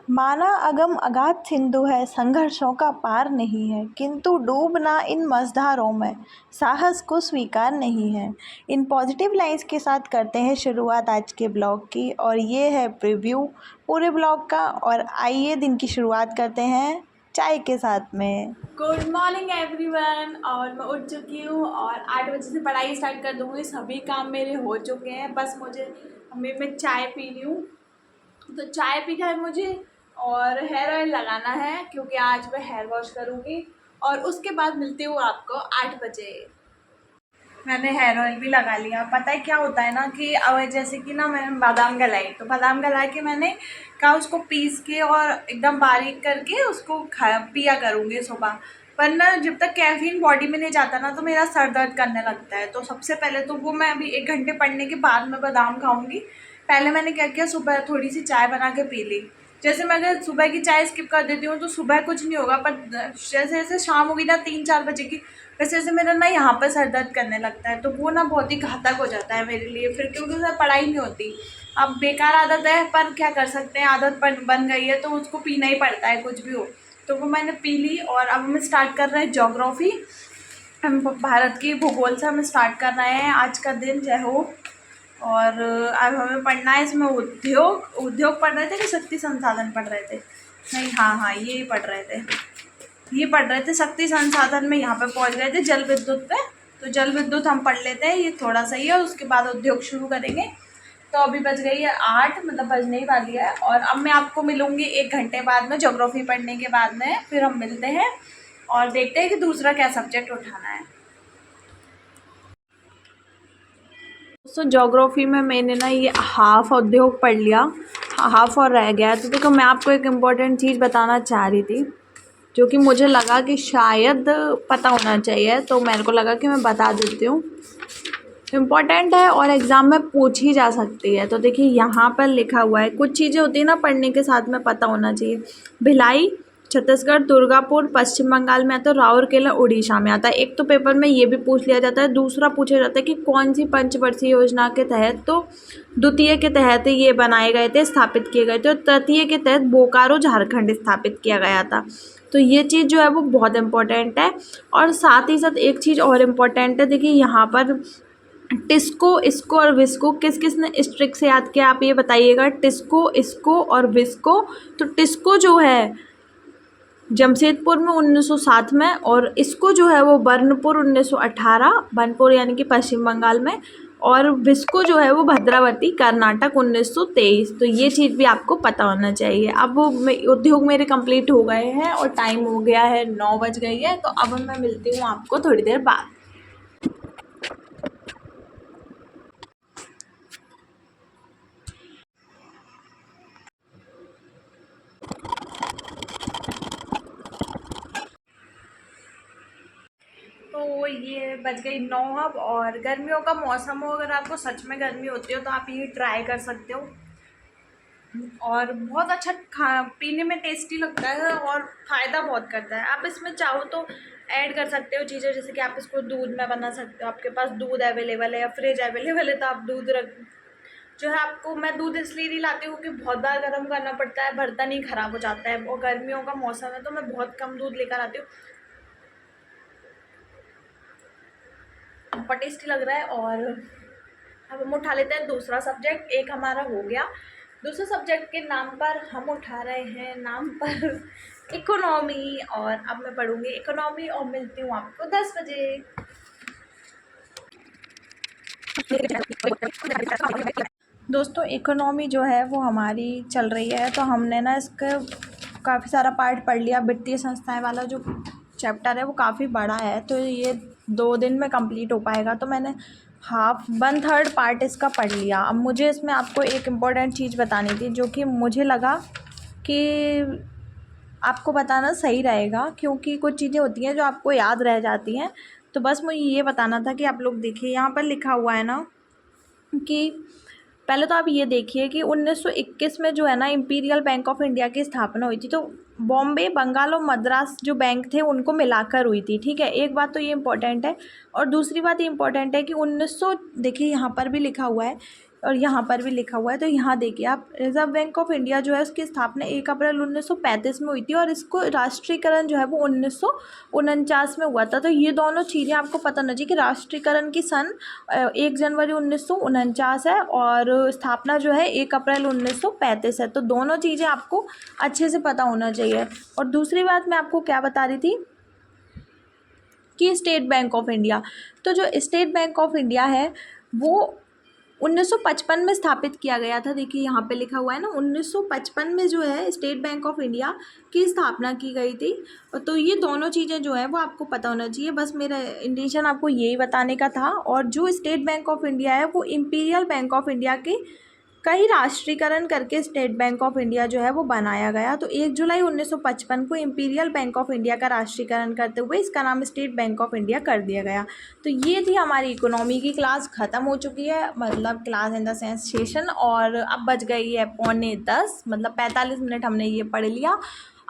माना अगम अगाध सिंधु है, संघर्षों का पार नहीं है, किंतु डूबना इन मझधारों में साहस को स्वीकार नहीं है। इन पॉजिटिव लाइंस के साथ करते हैं शुरुआत आज के ब्लॉग की, और ये है प्रीव्यू पूरे ब्लॉग का। और आइए दिन की शुरुआत करते हैं चाय के साथ में। Good morning everyone. और मैं उठ चुकी हूँ और 8 बजे से पढ़ाई स्टार्ट कर दूँगी। सभी काम मेरे हो चुके हैं, बस मैं चाय पी रही हूँ। तो चाय पी कर मुझे और हेयर ऑयल लगाना है, क्योंकि आज मैं हेयर वॉश करूँगी। और उसके बाद मिलती हूँ आपको 8 बजे। मैंने हेयर ऑयल भी लगा लिया। पता है क्या होता है ना कि अब जैसे कि ना मैंने बादाम गलाई, तो बादाम गला के मैंने कहा उसको पीस के और एकदम बारीक करके उसको पिया करूँगी सुबह। पर ना जब तक कैफीन बॉडी में नहीं जाता ना तो मेरा सर दर्द करने लगता है। तो सबसे पहले तो वो मैं अभी 1 घंटे पढ़ने के बाद में बादाम खाऊंगी। पहले मैंने क्या किया, सुबह थोड़ी सी चाय बना के पी ली। जैसे मैं अगर सुबह की चाय स्किप कर देती हूँ तो सुबह कुछ नहीं होगा, पर जैसे जैसे शाम होगी ना 3-4 बजे की, वैसे वैसे मेरा ना यहाँ पर सर दर्द करने लगता है। तो वो ना बहुत ही घातक हो जाता है मेरे लिए फिर, क्योंकि उसमें पढ़ाई नहीं होती। अब बेकार आदत है, पर क्या कर सकते हैं, आदत बन गई है तो उसको पीना ही पड़ता है कुछ भी हो। तो वो मैंने पी ली। और अब हम स्टार्ट कर रहे हैं ज्योग्राफी। हम भारत की भूगोल से हम स्टार्ट कर रहे हैं आज का दिन, जय हो। और अब हमें पढ़ना है इसमें उद्योग पढ़ रहे थे कि शक्ति संसाधन पढ़ रहे थे? नहीं, हाँ, ये पढ़ रहे थे शक्ति संसाधन में। यहाँ पे पहुँच गए थे जल विद्युत पे। तो जल विद्युत हम पढ़ लेते हैं, ये थोड़ा सा ही है, उसके बाद उद्योग शुरू करेंगे। तो अभी बज गई है 8, मतलब बजने ही वाली है। और अब मैं आपको मिलूँगी 1 घंटे बाद में, ज्योग्राफी पढ़ने के बाद में फिर हम मिलते हैं और देखते हैं कि दूसरा क्या सब्जेक्ट उठाना है। तो ज्योग्राफी में मैंने ना ये हाफ उद्योग पढ़ लिया, हाफ और रह गया है। तो देखो मैं आपको एक इम्पॉर्टेंट चीज़ बताना चाह रही थी, जो कि मुझे लगा कि शायद पता होना चाहिए, तो मेरे को लगा कि मैं बता देती हूँ। इम्पॉर्टेंट है और एग्ज़ाम में पूछी जा सकती है। तो देखिए यहाँ पर लिखा हुआ है, कुछ चीज़ें होती है ना पढ़ने के साथ में पता होना चाहिए। भिलाई छत्तीसगढ़, दुर्गापुर पश्चिम बंगाल में आता है, राउरकेला उड़ीसा में आता है। एक तो पेपर में ये भी पूछ लिया जाता है। दूसरा पूछा जाता है कि कौन सी पंचवर्षीय योजना के तहत, तो द्वितीय के तहत ये बनाए गए थे, स्थापित किए गए थे। और तृतीय के तहत बोकारो झारखंड स्थापित किया गया था। तो ये चीज़ जो है वो बहुत इम्पोर्टेंट है। और साथ ही साथ एक चीज़ और इम्पोर्टेंट है, देखिए यहाँ पर टिस्को, इसको और विस्को किस किस ने इस ट्रिक से याद किया, आप ये बताइएगा। टिस्को, इसको और विस्को। तो टिस्को जो है जमशेदपुर में 1907 में, और इसको जो है वो बर्नपुर 1918, बर्नपुर यानी कि पश्चिम बंगाल में। और विस्को जो है वो भद्रावती कर्नाटक 1923। तो ये चीज़ भी आपको पता होना चाहिए। अब उद्योग मेरे कंप्लीट हो गए हैं और टाइम हो गया है 9 बज गई है। तो अब मैं मिलती हूँ आपको थोड़ी देर बाद। तो ये बज गई 9 अब। और गर्मियों का मौसम हो, अगर आपको सच में गर्मी होती हो तो आप ये ट्राई कर सकते हो। और बहुत अच्छा पीने में टेस्टी लगता है और फ़ायदा बहुत करता है। आप इसमें चाहो तो ऐड कर सकते हो चीज़ें, जैसे कि आप इसको दूध में बना सकते हो। आपके पास दूध अवेलेबल है या फ्रिज अवेलेबल है तो आप दूध रख जो है आपको, मैं दूध इसलिए नहीं लाती हूँ कि बहुत बार गर्म करना पड़ता है, बर्तन नहीं ख़राब हो जाता है। और गर्मियों का मौसम है तो मैं बहुत कम दूध लेकर आती हूँ। बहुत टेस्टी लग रहा है। और अब हम उठा लेते हैं दूसरा सब्जेक्ट। एक हमारा हो गया। दूसरे सब्जेक्ट के नाम पर हम उठा रहे हैं नाम पर इकोनॉमी। और अब मैं पढ़ूंगी इकोनॉमी और मिलती हूँ आपको 10 बजे। दोस्तों इकोनॉमी जो है वो हमारी चल रही है, तो हमने ना इसका काफ़ी सारा पार्ट पढ़ लिया। वित्तीय संस्थाएं वाला जो चैप्टर है वो काफ़ी बड़ा है, तो ये 2 दिन में कंप्लीट हो पाएगा। तो मैंने हाफ 1/3 पार्ट इसका पढ़ लिया। अब मुझे इसमें आपको एक इम्पॉर्टेंट चीज़ बतानी थी, जो कि मुझे लगा कि आपको बताना सही रहेगा, क्योंकि कुछ चीज़ें होती हैं जो आपको याद रह जाती हैं। तो बस मुझे ये बताना था कि आप लोग देखिए, यहाँ पर लिखा हुआ है ना कि पहले तो आप ये देखिए कि 1921 में जो है ना इंपीरियल बैंक ऑफ इंडिया की स्थापना हुई थी। तो बॉम्बे, बंगाल और मद्रास जो बैंक थे उनको मिलाकर हुई थी, ठीक है। एक बात तो ये इम्पोर्टेंट है। और दूसरी बात ये इम्पोर्टेंट है कि 1900, देखिए यहाँ पर भी लिखा हुआ है और यहाँ पर भी लिखा हुआ है। तो यहाँ देखिए आप, रिज़र्व बैंक ऑफ इंडिया जो है उसकी स्थापना 1 अप्रैल 1935 में हुई थी और इसको राष्ट्रीयकरण जो है वो 1949 में हुआ था। तो ये दोनों चीज़ें आपको पता होना चाहिए कि राष्ट्रीयकरण की सन 1 जनवरी 1949 है और स्थापना जो है 1 अप्रैल 1935 है। तो दोनों चीज़ें आपको अच्छे से पता होना चाहिए। और दूसरी बात मैं आपको क्या बता रही थी कि स्टेट बैंक ऑफ इंडिया, तो जो स्टेट बैंक ऑफ इंडिया है वो 1955 में स्थापित किया गया था। देखिए यहाँ पे लिखा हुआ है ना, 1955 में जो है स्टेट बैंक ऑफ इंडिया की स्थापना की गई थी। तो ये दोनों चीज़ें जो है वो आपको पता होना चाहिए। बस मेरा इंटेंशन आपको यही बताने का था। और जो स्टेट बैंक ऑफ इंडिया है वो इम्पीरियल बैंक ऑफ इंडिया के कई राष्ट्रीयकरण करके स्टेट बैंक ऑफ इंडिया जो है वो बनाया गया। तो 1 जुलाई 1955 को इम्पीरियल बैंक ऑफ इंडिया का राष्ट्रीयकरण करते हुए इसका नाम स्टेट बैंक ऑफ इंडिया कर दिया गया। तो ये थी हमारी इकोनॉमी की क्लास, ख़त्म हो चुकी है, मतलब class in the sense session. और अब बज गई है 9:45, मतलब 45 मिनट हमने ये पढ़ लिया।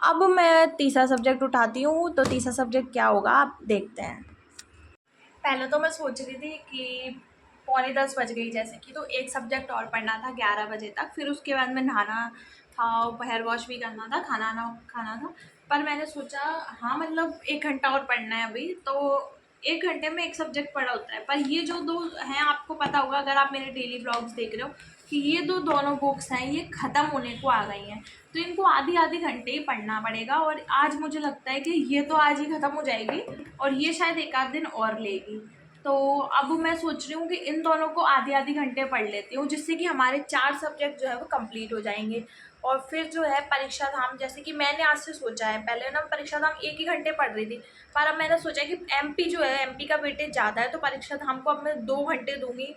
अब मैं तीसरा सब्जेक्ट उठाती हूँ। तो तीसरा सब्जेक्ट क्या होगा आप देखते हैं। पहले तो मैं सोच रही थी कि 9:45 बज गई जैसे कि, तो एक सब्जेक्ट और पढ़ना था 11 बजे तक, फिर उसके बाद में नहाना था, हेयर वॉश भी करना था, खाना था। पर मैंने सोचा हाँ मतलब 1 घंटा और पढ़ना है अभी, तो 1 घंटे में एक सब्जेक्ट पढ़ा होता है। पर ये जो दो हैं, आपको पता होगा अगर आप मेरे डेली ब्लॉग्स देख रहे हो, कि ये दोनों बुक्स हैं ये ख़त्म होने को आ गई हैं। तो इनको आधी घंटे ही पढ़ना पड़ेगा। और आज मुझे लगता है कि ये तो आज ही ख़त्म हो जाएगी और ये शायद एक आध दिन और लेगी। तो अब मैं सोच रही हूँ कि इन दोनों को आधी घंटे पढ़ लेती हूँ, जिससे कि हमारे 4 सब्जेक्ट जो है वो कंप्लीट हो जाएंगे। और फिर जो है परीक्षा धाम, जैसे कि मैंने आज से सोचा है, पहले ना परीक्षा धाम 1 ही घंटे पढ़ रही थी, पर अब मैंने सोचा कि एमपी जो है, एमपी का वेटेज ज़्यादा है, तो परीक्षा धाम को अब मैं 2 घंटे दूंगी।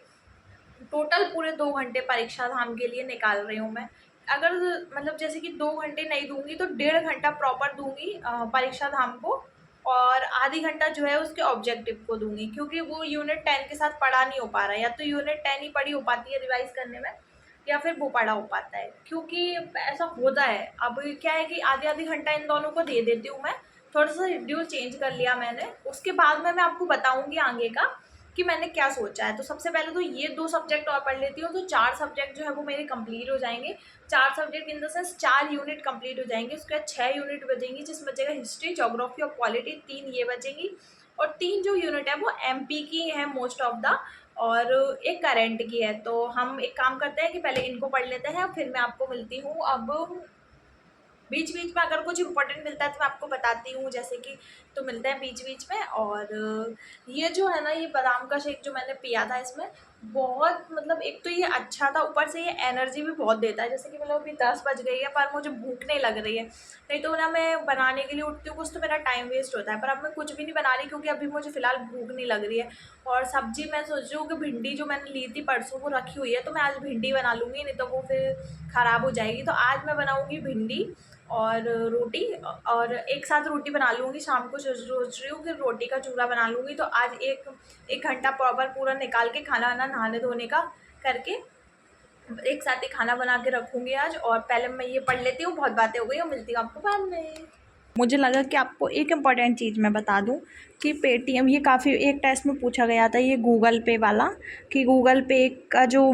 टोटल पूरे 2 घंटे परीक्षा धाम के लिए निकाल रही हूँ मैं। अगर मतलब जैसे कि 2 घंटे नहीं दूंगी तो 1.5 घंटा प्रॉपर दूंगी परीक्षा धाम को, और आधी घंटा जो है उसके ऑब्जेक्टिव को दूंगी, क्योंकि वो यूनिट 10 के साथ पढ़ा नहीं हो पा रहा है। या तो यूनिट 10 ही पढ़ी हो पाती है रिवाइज करने में, या फिर वो पढ़ा हो पाता है, क्योंकि ऐसा होता है। अब क्या है कि आधी घंटा इन दोनों को दे देती हूँ मैं। थोड़ा सा शेड्यूल चेंज कर लिया मैंने, उसके बाद में मैं आपको बताऊँगी आगे का कि मैंने क्या सोचा है। तो सबसे पहले तो ये 2 सब्जेक्ट और पढ़ लेती हूँ, तो 4 सब्जेक्ट जो है वो मेरे कंप्लीट हो जाएंगे। 4 subject in the sense 4 unit complete हो जाएंगे। उसके बाद 6 यूनिट बचेंगी, जिसमें बचेगा हिस्ट्री, ज्योग्राफी और पॉलिटी, 3 ये बचेंगी। और 3 जो यूनिट है वो एमपी की है मोस्ट ऑफ द, और एक करंट की है। तो हम एक काम करते हैं कि पहले इनको पढ़ लेते हैं, फिर मैं आपको मिलती हूँ। अब बीच बीच में अगर कुछ इंपॉर्टेंट मिलता है तो मैं आपको बताती हूँ, जैसे कि तो मिलता है बीच बीच में। और ये जो है ना, ये बादाम का शेक जो मैंने पिया था, इसमें बहुत मतलब एक तो ये अच्छा था, ऊपर से ये एनर्जी भी बहुत देता है। जैसे कि मतलब अभी 10 बज गई है पर मुझे भूख नहीं लग रही है, नहीं तो ना मैं बनाने के लिए उठती हूँ कुछ तो मेरा टाइम वेस्ट होता है। पर अब मैं कुछ भी नहीं बना रही, क्योंकि अभी मुझे फ़िलहाल भूख नहीं लग रही है। और सब्जी मैं सोच रही हूँ कि भिंडी जो मैंने ली थी परसों वो रखी हुई है, तो मैं आज भिंडी बना लूँगी, नहीं तो वो फिर ख़राब हो जाएगी। तो आज मैं बनाऊँगी भिंडी और रोटी, और एक साथ रोटी बना लूँगी। शाम को सोच रही हूँ कि रोटी का चूरा बना लूँगी। तो आज एक घंटा प्रॉपर पूरा निकाल के खाना वाना नहाने धोने का करके एक साथ ही खाना बना के रखूँगी आज। और पहले मैं ये पढ़ लेती हूँ, बहुत बातें हो गई, और मिलती हूँ आपको बाद में। मुझे लगा कि आपको एक इम्पॉर्टेंट चीज़ मैं बता दूं कि पेटीएम, ये काफ़ी एक टेस्ट में पूछा गया था ये गूगल पे वाला, कि गूगल पे का जो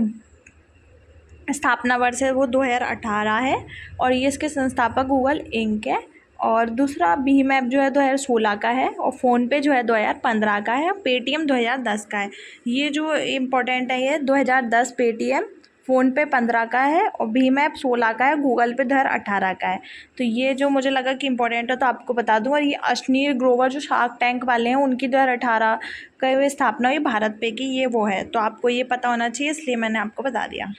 स्थापना वर्ष है वो 2018 है, और ये इसके संस्थापक गूगल इंक है। और दूसरा भीम ऐप जो है 2016 का है, और फ़ोनपे जो है 2015 का है, पेटीएम 2010 का है। ये जो इम्पोर्टेंट है, ये 2010 पेटीएम, फ़ोनपे 15 का है, और भीम ऐप 16 का है, गूगल पे 2018 का है। तो ये जो मुझे लगा कि इम्पोर्टेंट है तो आपको बता दूं। और ये अश्नीर ग्रोवर जो शार्क टैंक वाले हैं उनकी 2018 का स्थापना हुई भारत पे की, ये वो है। तो आपको ये पता होना चाहिए, इसलिए मैंने आपको बता दिया।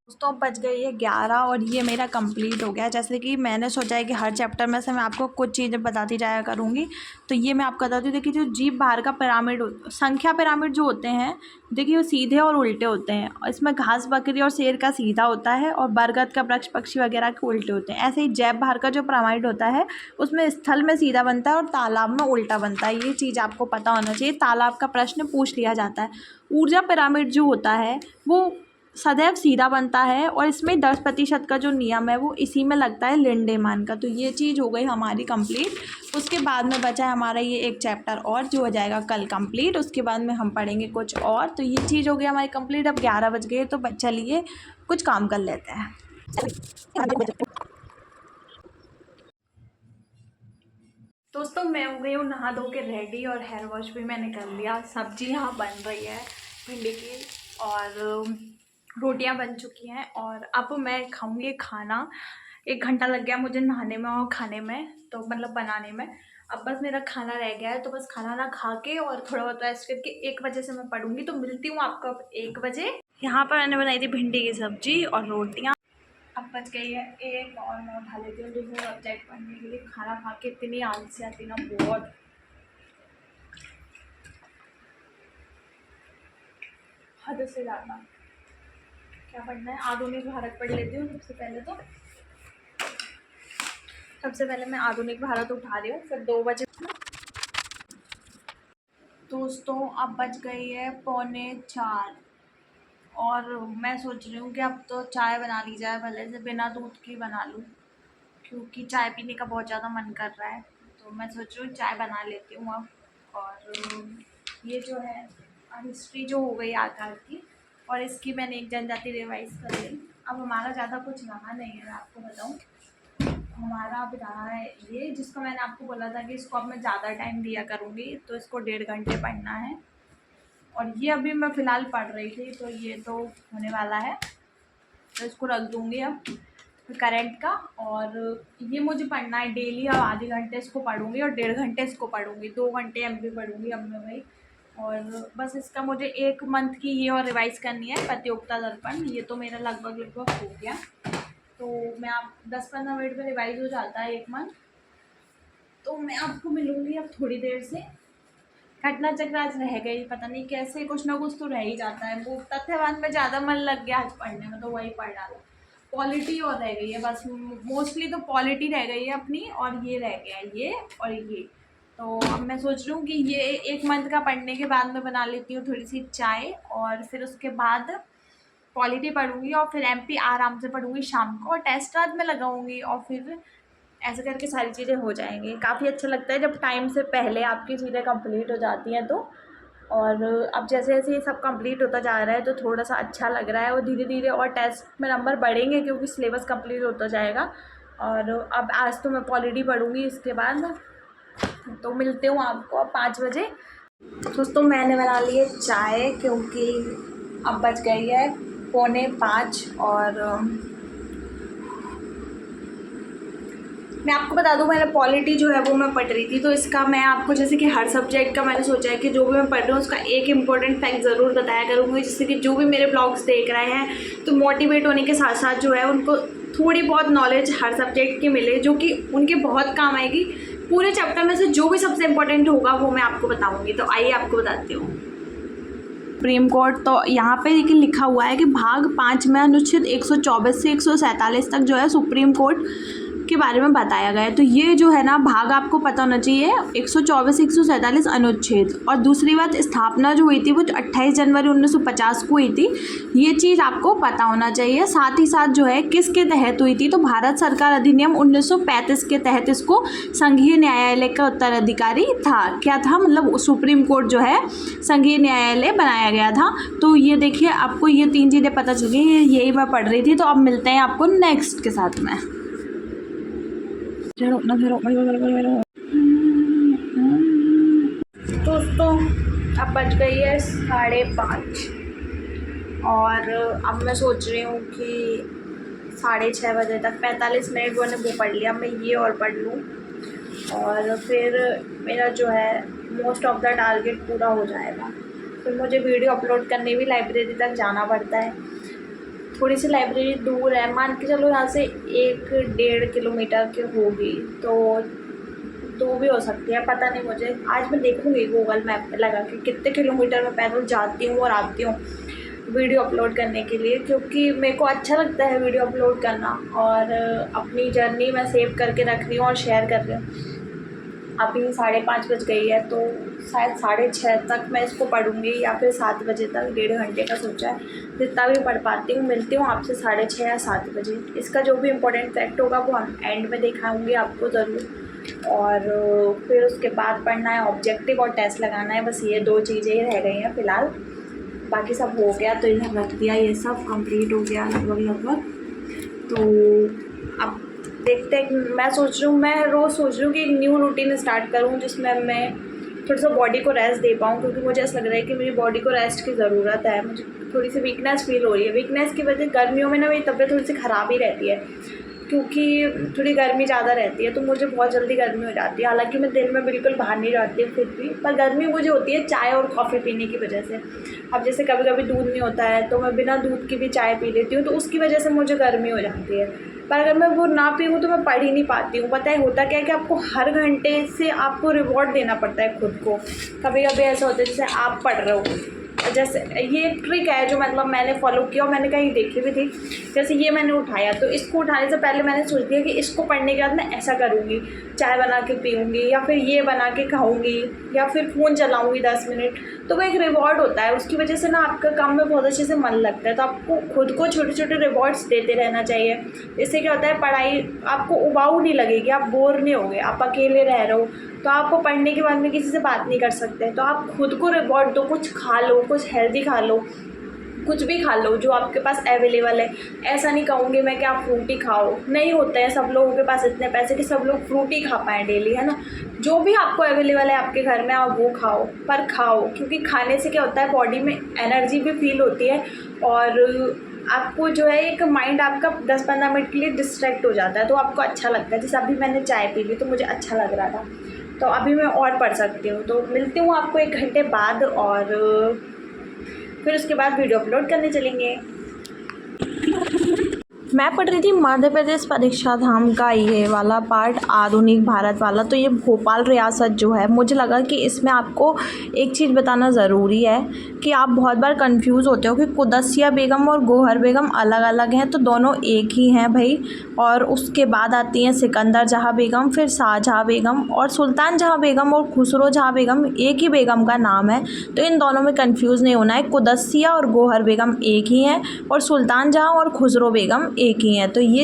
दोस्तों बज गई है 11 और ये मेरा कंप्लीट हो गया। जैसे कि मैंने सोचा है कि हर चैप्टर में से मैं आपको कुछ चीज़ें बताती जाया करूँगी। तो ये मैं आपको बताती हूँ। देखिए जो जीव भार का पिरामिड, संख्या पिरामिड जो होते हैं, देखिए वो सीधे और उल्टे होते हैं। और इसमें घास बकरी और शेर का सीधा होता है, और बरगद का वृक्ष पक्षी वगैरह के उल्टे होते हैं। ऐसे ही जैव भार का जो पिरामिड होता है उसमें स्थल में सीधा बनता है और तालाब में उल्टा बनता है। ये चीज़ आपको पता होना चाहिए, तालाब का प्रश्न पूछ लिया जाता है। ऊर्जा पिरामिड जो होता है वो सदैव सीधा बनता है और इसमें 10% का जो नियम है वो इसी में लगता है लिंडेमान का। तो ये चीज़ हो गई हमारी कंप्लीट। उसके बाद में बचा है हमारा ये एक चैप्टर और जो हो जाएगा कल कंप्लीट। उसके बाद में हम पढ़ेंगे कुछ और। तो ये चीज़ हो गई हमारी कंप्लीट। अब 11 बज गए तो चलिए कुछ काम कर लेते हैं। दोस्तों मैं हो गई हूँ नहा धो के रेडी और हेयर वॉश भी मैंने कर लिया। सब्जी यहाँ बन रही है भिंडी की और रोटियाँ बन चुकी हैं और अब मैं खाऊंगी खाना। 1 घंटा लग गया मुझे नहाने में और खाने में, तो मतलब बनाने में। अब बस मेरा खाना रह गया है, तो बस खाना ना खा के और थोड़ा बहुत रेस्ट करके 1 बजे से मैं पढ़ूंगी। तो मिलती हूँ आपको अब 1 बजे। यहाँ पर मैंने बनाई थी भिंडी की सब्जी और रोटियाँ। अब बच गई है 1 और मैं उठा लेती हूँ दूसरे सब्जेक्ट पढ़ने के लिए। खाना खा के इतनी आलसी आती ना, बहुत हद से ज़्यादा। क्या पढ़ना है? आधुनिक भारत पढ़ लेती हूँ सबसे पहले मैं आधुनिक भारत उठा रही हूँ, फिर 2 बजे। दोस्तों अब बज गई है 3:45 और मैं सोच रही हूँ कि अब तो चाय बना ली जाए, भले से बिना दूध की बना लूँ, क्योंकि चाय पीने का बहुत ज़्यादा मन कर रहा है। तो मैं सोच रही हूँ चाय बना लेती हूँ अब। और ये जो है हिस्ट्री जो हो गई आकार की, और इसकी मैंने एक जनजाति रिवाइज कर ली। अब हमारा ज़्यादा कुछ रहा नहीं है, मैं आपको बताऊँ। हमारा अब रहा है ये, जिसको मैंने आपको बोला था कि इसको अब मैं ज़्यादा टाइम दिया करूँगी, तो इसको 1.5 घंटे पढ़ना है। और ये अभी मैं फ़िलहाल पढ़ रही थी, तो ये तो होने वाला है, तो इसको रख दूँगी अब करंट का। और ये मुझे पढ़ना है डेली। अब आधे घंटे इसको पढ़ूँगी और 1.5 घंटे इसको पढ़ूँगी, 2 घंटे एमपी पढ़ूँगी अब मैं भाई। और बस इसका मुझे 1 मंथ की ये और रिवाइज़ करनी है, प्रतियोगिता दर्पण। ये तो मेरा लगभग हो गया। तो मैं आप 10-15 मिनट में रिवाइज़ हो जाता है 1 मंथ। तो मैं आपको मिलूँगी अब थोड़ी देर से। घटना चक्र आज रह गई, पता नहीं कैसे, कुछ ना कुछ तो रह ही जाता है। वो तथ्यवान में ज़्यादा मन लग गया आज पढ़ने में, तो वही पढ़ डाला। पॉलिटी और रह गई है बस, मोस्टली तो पॉलिटी रह गई है अपनी, और ये रह गया है ये और ये। तो अब मैं सोच रही हूँ कि ये 1 मंथ का पढ़ने के बाद मैं बना लेती हूँ थोड़ी सी चाय, और फिर उसके बाद पॉलिटी पढ़ूँगी और फिर एमपी आराम से पढ़ूँगी शाम को, और टेस्ट रात में लगाऊँगी, और फिर ऐसे करके सारी चीज़ें हो जाएंगी। काफ़ी अच्छा लगता है जब टाइम से पहले आपकी चीज़ें कंप्लीट हो जाती हैं तो। और अब जैसे जैसे ये सब कंप्लीट होता जा रहा है तो थोड़ा सा अच्छा लग रहा है, और धीरे धीरे और टेस्ट में नंबर बढ़ेंगे क्योंकि सिलेबस कंप्लीट होता जाएगा। और अब आज तो मैं पॉलिटी पढ़ूँगी, इसके बाद तो मिलते हूँ आपको 5 बजे। दोस्तों मैंने बना ली है चाय, क्योंकि अब बज गई है 4:45 और मैं आपको बता दूं, मैंने पॉलिटी जो है वो मैं पढ़ रही थी। तो इसका मैं आपको, जैसे कि हर सब्जेक्ट का मैंने सोचा है कि जो भी मैं पढ़ रही हूँ उसका एक इम्पॉर्टेंट फैक्ट ज़रूर बताया करूँगी, जिससे कि जो भी मेरे ब्लॉग्स देख रहे हैं तो मोटिवेट होने के साथ साथ जो है उनको थोड़ी बहुत नॉलेज हर सब्जेक्ट की मिले, जो कि उनके बहुत काम आएगी। पूरे चैप्टर में से जो भी सबसे इम्पोर्टेंट होगा वो मैं आपको बताऊँगी। तो आइए आपको बताती हूँ। सुप्रीम कोर्ट, तो यहाँ पे लेकिन लिखा हुआ है कि भाग 5 में अनुच्छेद 124 से 147 तक जो है सुप्रीम कोर्ट के बारे में बताया गया है। तो ये जो है ना भाग आपको पता होना चाहिए, 124 147 अनुच्छेद। और दूसरी बात, स्थापना जो हुई थी वो 28 जनवरी 1950 को हुई थी, ये चीज़ आपको पता होना चाहिए। साथ ही साथ जो है किसके तहत हुई थी, तो भारत सरकार अधिनियम 1935 के तहत इसको संघीय न्यायालय का उत्तराधिकारी था। क्या था, मतलब सुप्रीम कोर्ट जो है संघीय न्यायालय बनाया गया था। तो ये देखिए आपको ये 3 चीज़ें पता चल गई, यही मैं पढ़ रही थी। तो अब मिलते हैं आपको नेक्स्ट के साथ में। दोस्तों अब बज गई है 5:30 और अब मैं सोच रही हूँ कि 6:30 बजे तक 45 मिनट मैंने वो पढ़ लिया, मैं ये और पढ़ लूँ और फिर मेरा जो है मोस्ट ऑफ द टारगेट पूरा हो जाएगा। फिर मुझे वीडियो अपलोड करने भी लाइब्रेरी तक जाना पड़ता है, थोड़ी सी लाइब्रेरी दूर है, मान के चलो यहाँ से 1-1.5 किलोमीटर की होगी, तो 2 भी हो सकती है, पता नहीं मुझे। आज मैं देखूँगी गूगल मैप पे लगा के कितने किलोमीटर मैं पैदल जाती हूँ और आती हूँ वीडियो अपलोड करने के लिए, क्योंकि मेरे को अच्छा लगता है वीडियो अपलोड करना और अपनी जर्नी मैं सेव करके रख रही हूँ और शेयर कर रही हूँ। अभी 5:30 बज गई है, तो शायद 6:30 तक मैं इसको पढ़ूँगी या फिर 7 बजे तक, 1.5 घंटे का सोचा है, जितना भी पढ़ पाती हूँ। मिलती हूँ आपसे 6:30 या 7 बजे। इसका जो भी इम्पोर्टेंट फैक्ट होगा वो हम एंड में दिखाऊँगी आपको ज़रूर। और फिर उसके बाद पढ़ना है ऑब्जेक्टिव और टेस्ट लगाना है, बस ये 2 चीज़ें ही रह गई हैं फ़िलहाल। बाकी सब हो गया, तो इधर रख दिया, ये सब कंप्लीट हो गया लगभग। तो अब देखते हैं। मैं रोज़ सोच रही हूँ कि एक न्यू रूटीन स्टार्ट करूँ जिसमें मैं थोड़ा सा बॉडी को रेस्ट दे पाऊँ, क्योंकि मुझे ऐसा लग रहा है कि मेरी बॉडी को रेस्ट की ज़रूरत है। मुझे थोड़ी सी वीकनेस फील हो रही है। वीकनेस की वजह गर्मियों में ना मेरी तबीयत थोड़ी सी ख़राब ही रहती है, क्योंकि थोड़ी गर्मी ज़्यादा रहती है, तो मुझे बहुत जल्दी गर्मी हो जाती है। हालांकि मैं दिन में बिल्कुल बाहर नहीं जाती हूँ फिर भी, पर गर्मी मुझे होती है चाय और कॉफ़ी पीने की वजह से। अब जैसे कभी कभी दूध नहीं होता है तो मैं बिना दूध की भी चाय पी लेती हूँ, तो उसकी वजह से मुझे गर्मी हो जाती है। पर अगर मैं वो ना पीऊँ तो मैं पढ़ ही नहीं पाती हूँ। पता है होता क्या है कि आपको हर घंटे से आपको रिवॉर्ड देना पड़ता है खुद को। कभी कभी ऐसा होता है जैसे आप पढ़ रहे हो, जैसे ये एक ट्रिक है जो मतलब मैंने फॉलो किया और मैंने कहीं देखी भी थी। जैसे ये मैंने उठाया, तो इसको उठाने से पहले मैंने सोच दिया कि इसको पढ़ने के बाद मैं ऐसा करूँगी, चाय बना के पीऊँगी, या फिर ये बना के खाऊँगी, या फिर फ़ोन चलाऊँगी 10 मिनट। तो वो एक रिवॉर्ड होता है, उसकी वजह से ना आपका काम में बहुत अच्छे से मन लगता है। तो आपको खुद को छोटे छोटे रिवॉर्ड्स देते रहना चाहिए। इससे क्या होता है, पढ़ाई आपको उबाऊ नहीं लगेगी, आप बोर नहीं होगे। आप अकेले रह रहे हो तो आपको पढ़ने के बाद में किसी से बात नहीं कर सकते, तो आप खुद को रिवॉर्ड दो। कुछ खा लो, कुछ हेल्दी खा लो, कुछ भी खा लो जो आपके पास अवेलेबल है। ऐसा नहीं कहूँगी मैं कि आप फ्रूट ही खाओ, नहीं होते हैं सब लोगों के पास इतने पैसे कि सब लोग फ्रूट ही खा पाएँ डेली, है ना। जो भी आपको अवेलेबल है आपके घर में आप वो खाओ, पर खाओ, क्योंकि खाने से क्या होता है बॉडी में एनर्जी भी फील होती है, और आपको जो है एक माइंड आपका 10-15 मिनट के लिए डिस्ट्रैक्ट हो जाता है, तो आपको अच्छा लगता है। जैसे अभी मैंने चाय पी ली तो मुझे अच्छा लग रहा था, तो अभी मैं और पढ़ सकती हूँ। तो मिलती हूँ आपको 1 घंटे बाद, और फिर उसके बाद वीडियो अपलोड करने चलेंगे। मैं पढ़ रही थी मध्य प्रदेश परीक्षा धाम का ये वाला पार्ट, आधुनिक भारत वाला। तो ये भोपाल रियासत जो है, मुझे लगा कि इसमें आपको एक चीज़ बताना ज़रूरी है कि आप बहुत बार कंफ्यूज होते हो कि कुदसिया बेगम और गौहर बेगम अलग अलग हैं, तो दोनों एक ही हैं भाई। और उसके बाद आती हैं सिकंदर जहाँ बेगम, फिर शाहजहाँ बेगम, और सुल्तान जहाँ बेगम और खुसरो जहाँ बेगम एक ही बेगम का नाम है। तो इन दोनों में कंफ्यूज नहीं होना है। कुदसिया और गौहर बेगम एक ही हैं, और सुल्तान जहाँ और खुसरो बेगम एक ही हैं। तो ये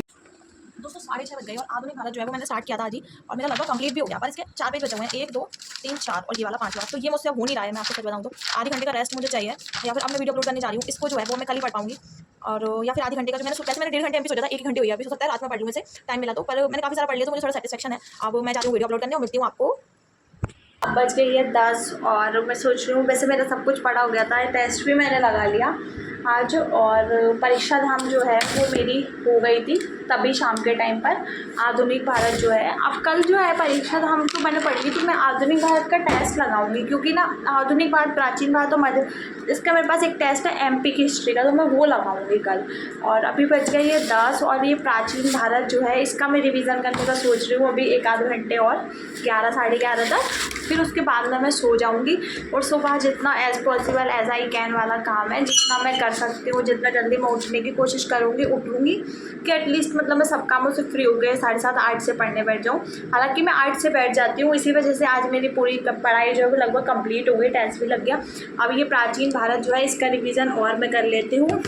दोस्तों 6:30 बज गए और आधुनिक भारत जो है वो मैंने स्टार्ट किया था आज ही, और मेरा लगभग कंप्लीट भी हो गया। पर इसके 4 पेज बचे हुए हैं, 1 2 3 4 और ये वाला 5वां। तो ये मुझसे हो नहीं रहा है, मैं आपको सच बताऊँ तो। आधे घंटे का रेस्ट मुझे चाहिए, या फिर अब मैं वीडियो अपलोड करने जा रही हूँ। इसको जो है वो मैं कल ही पढ़ पाऊंगी, और या फिर आधे घंटे का जो वैसे मैंने 1.5 घंटे एमपी सोचा था, 1 घंटे हुई है। अभी हो सकता है रात में पढ़ लूँ, मुझे टाइम मिला तो। पर मैंने काफ़ी सारा पढ़ लिया तो मुझे थोड़ा सेटिस्फेक्शन है। अब मैं जा रही हूँ वीडियो अपलोड करने, और मिलती हूँ आपको। अब बज गई है 10, और मैं सोच रही हूँ, वैसे मेरा सब कुछ पढ़ा हो गया था, टेस्ट भी मैंने लगा लिया आज, और परीक्षा धाम जो है वो मेरी हो गई थी तभी शाम के टाइम पर। आधुनिक भारत जो है, अब कल जो है परीक्षा धाम तो मैंने पढ़ ली, तो मैं आधुनिक भारत का टेस्ट लगाऊंगी, क्योंकि ना आधुनिक भारत, प्राचीन भारत और मध्य, इसका मेरे पास एक टेस्ट है एमपी की हिस्ट्री का, तो मैं वो लगाऊंगी कल। और अभी बज गई है 10, और ये प्राचीन भारत जो है इसका मैं रिवीजन करने का सोच रही हूँ अभी 1-आध घंटे और, 11 साढ़े 11 तक। फिर उसके बाद में मैं सो जाऊँगी, और सुबह जितना as possible as I can वाला काम है, जितना मैं कर सकती हूँ, जितना जल्दी मैं उठने की कोशिश करूँगी, उठूँगी कि एटलीस्ट मतलब मैं सब कामों से फ्री हो गए 7:30-8 से पढ़ने बैठ जाऊँ। हालांकि मैं 8 से बैठ जाती हूँ, इसी वजह से आज मेरी पूरी पढ़ाई जो है वो लगभग कंप्लीट हो गई, टेस्ट भी लग गया। अब ये प्राचीन भारत जो है इसका रिवीजन और मैं कर लेती हूँ,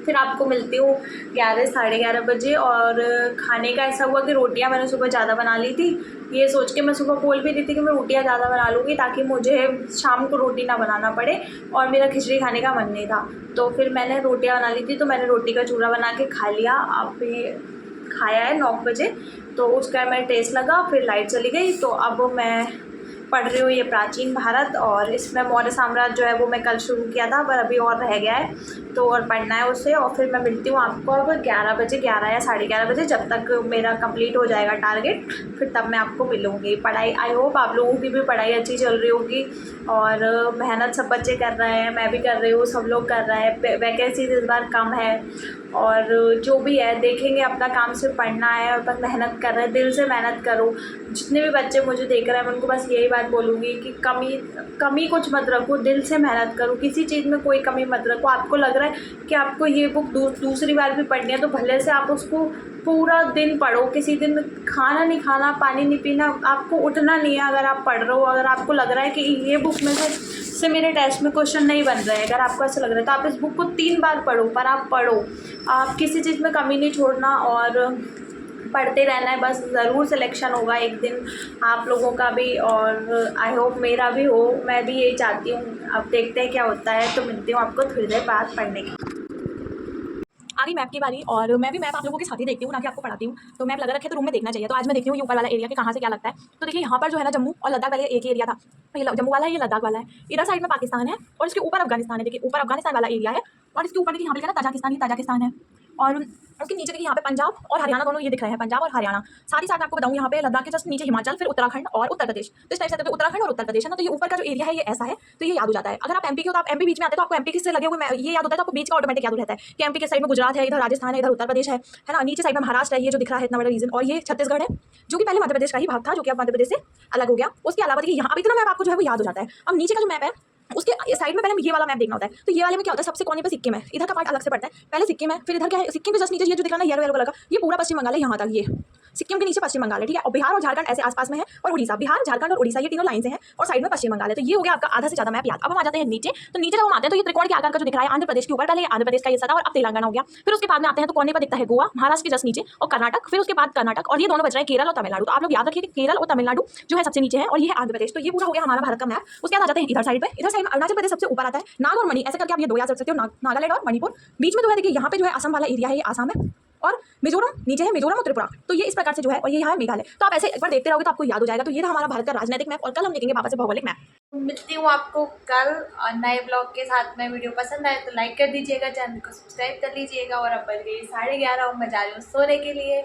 फिर आपको मिलती हूँ 11 साढ़े 11 बजे। और खाने का ऐसा हुआ कि रोटियां मैंने सुबह ज़्यादा बना ली थी, ये सोच के मैं सुबह बोल भी रही थी कि मैं रोटियां ज़्यादा बना लूँगी ताकि मुझे शाम को रोटी ना बनाना पड़े, और मेरा खिचड़ी खाने का मन नहीं था। तो फिर मैंने रोटियां बना ली थी, तो मैंने रोटी का चूरा बना के खा लिया। अब खाया है 9 बजे, तो उसका मेरा टेस्ट लगा, फिर लाइट चली गई। तो अब मैं पढ़ रही हूँ ये प्राचीन भारत, और इसमें मौर्य साम्राज्य जो है वो मैं कल शुरू किया था, पर अभी और रह गया है, तो और पढ़ना है उसे। और फिर मैं मिलती हूँ आपको अब 11 बजे, 11 या साढ़े 11 बजे, जब तक मेरा कंप्लीट हो जाएगा टारगेट, फिर तब मैं आपको मिलूँगी। पढ़ाई, आई होप आप लोगों की भी पढ़ाई अच्छी चल रही होगी, और मेहनत सब बच्चे कर रहे हैं, मैं भी कर रही हूँ, सब लोग कर रहे हैं। वैकेंसीज इस बार कम है, और जो भी है देखेंगे, अपना काम से पढ़ना है और बस मेहनत कर रहे हैं, दिल से मेहनत करो। जितने भी बच्चे मुझे देख रहे हैं मैं उनको बस यही बात बोलूँगी कि कमी कुछ मत रखो, दिल से मेहनत करो, किसी चीज़ में कोई कमी मत रखो। आपको लग रहा है कि आपको ये बुक दूसरी बार भी पढ़नी है तो भले से आप उसको पूरा दिन पढ़ो, किसी दिन खाना नहीं खाना, पानी नहीं पीना, आपको उठना नहीं है अगर आप पढ़ रहे हो। अगर आपको लग रहा है कि ये बुक में से मेरे टेस्ट में क्वेश्चन नहीं बन रहे हैं, अगर आपको ऐसा लग रहा है तो आप इस बुक को 3 बार पढ़ो, पर आप पढ़ो, आप किसी चीज़ में कमी नहीं छोड़ना और पढ़ते रहना है। बस ज़रूर सिलेक्शन होगा एक दिन आप लोगों का भी, और आई होप मेरा भी हो, मैं भी यही चाहती हूँ। अब देखते हैं क्या होता है। तो मिलती हूँ आपको थोड़ी देर बाद पढ़ने की। आ गई मैप की बारी, और मैं भी मैप आप लोगों के साथ ही देखती हूँ, ना कि आपको पढ़ाती हूँ। तो मैप लगा रखे तो रूम में देखना चाहिए। तो आज मैं देखती हूँ ये ऊपर वाला एरिया के कहाँ से क्या लगता है। तो देखिए यहाँ पर जो है ना जम्मू और लद्दाख पहले एक ही एरिया था। ये जम्मू वाला है, ये लद्दाख वाला है। इधर साइड में पाकिस्तान है और इसके ऊपर अफगानिस्तान है। देखिए ऊपर अफगानिस्तान वाला एरिया है और इसके ऊपर देखिए यहाँ पे लिखा ना ताजिकिस्तान है। और उसके नीचे देखिए यहाँ पे पंजाब और हरियाणा दोनों ये दिख रहे हैं, पंजाब और हरियाणा। साथ ही साथ आपको बताऊँ यहाँ पे लद्दाख के जस्ट नीचे हिमाचल, फिर उत्तराखंड और उत्तर प्रदेश। तो इस टाइप से उत्तराखंड और उत्तर प्रदेश है ना। तो ये ऊपर का जो एरिया है ये ऐसा है, तो ये याद हो जाता है। अगर आप एमपी के हो तो आप एमपी बीच में आते हैं तो आपको एमपी किससे लगे हुए ये याद होता है, तो आपको बीच का ऑटोमेटिक याद हो रहता है कि एमपी के साइड में गुजरात है, इधर राजस्थान है, इधर उत्तर प्रदेश है ना। नीचे साइड में महाराष्ट्र है, ये जो दिख रहा है इतना बड़ा रीजन, और ये छत्तीसगढ़ है जो कि पहले मध्य प्रदेश का ही भाग था, जो कि अब मध्य प्रदेश से अलग हो गया। उसके अलावा देखिए यहाँ पे इतना मैप आपको जो है वो याद हो जाता है। अब नीचे का जो मैप है उसके साइड में पहले ये वाला मैप देखना होता है। तो ये वाले में क्या होता है, सबसे कोने पे सिक्किम है, इधर का पार्ट अलग से पड़ता है। पहले सिक्किम है, फिर इधर क्या है, सिक्किम के जस्ट नीचे ये जो दिख रहा है ना येलो कलर का, ये पूरा पश्चिम बंगाल है। यहाँ तक ये सिक्किम के नीचे पश्चिम बंगाल है, ठीक है। और बिहार और झारखंड ऐसे आसपास में है, और उड़ीसा, बिहार झारखंड और उड़ीसा ये तीनों लाइन से हैं, और साइड में पश्चिम बंगाल है। तो ये हो गया आपका आधा से ज्यादा मैप याद। अब हम आ जाते हैं नीचे। तो नीचे जब हम आते हैं तो ये त्रिकोण के आकार का जो दिख रहा है आंध्र प्रदेश के ऊपर, पहले आंध्र प्रदेश का ये सता और अब तेलंगाना हो गया। फिर उसके बाद में आते हैं तो कोने पर दिखता है गोवा, महाराष्ट्र के जस्ट नीचे, और कर्नाटक, फिर उसके बाद कर्नाटक, और ये दोनों बच रहे हैं केरल और तमिलनाडु। तो आप लोग याद रखिए कि केरल और तमिलनाडु जो है सबसे नीचे है, और ये है आंध्र प्रदेश। तो ये पूरा हो गया हमारा भारत का मैप। उसके बाद आ जाते हैं इधर साइड पे, इधर साइड में अरुणाचल प्रदेश सबसे ऊपर आता है, नाग और मणि, ऐसे करके आप ये दो याद रख सकते हो, नागालैंड और मणिपुर। बीच में जो है देखिए यहाँ पे जो है असम वाला एरिया है, ये आसाम है, और मिजोरम नीचे है, मिजोरम और त्रिपुरा। तो ये इस प्रकार से जो है, और ये यहाँ है मेघालय। तो आप ऐसे एक बार देखते रहोगे तो आपको याद हो जाएगा। तो ये था हमारा भारत का राजनीतिक मैप, और कल हम देखेंगे वापस से भौगोलिक मैप। मिलती हूँ आपको कल और नए ब्लॉग के साथ में। वीडियो पसंद आए तो लाइक कर दीजिएगा, चैनल को सब्सक्राइब कर लीजिएगा। और अब बज गई 11:30, मैं जा रही हूँ सोने के लिए।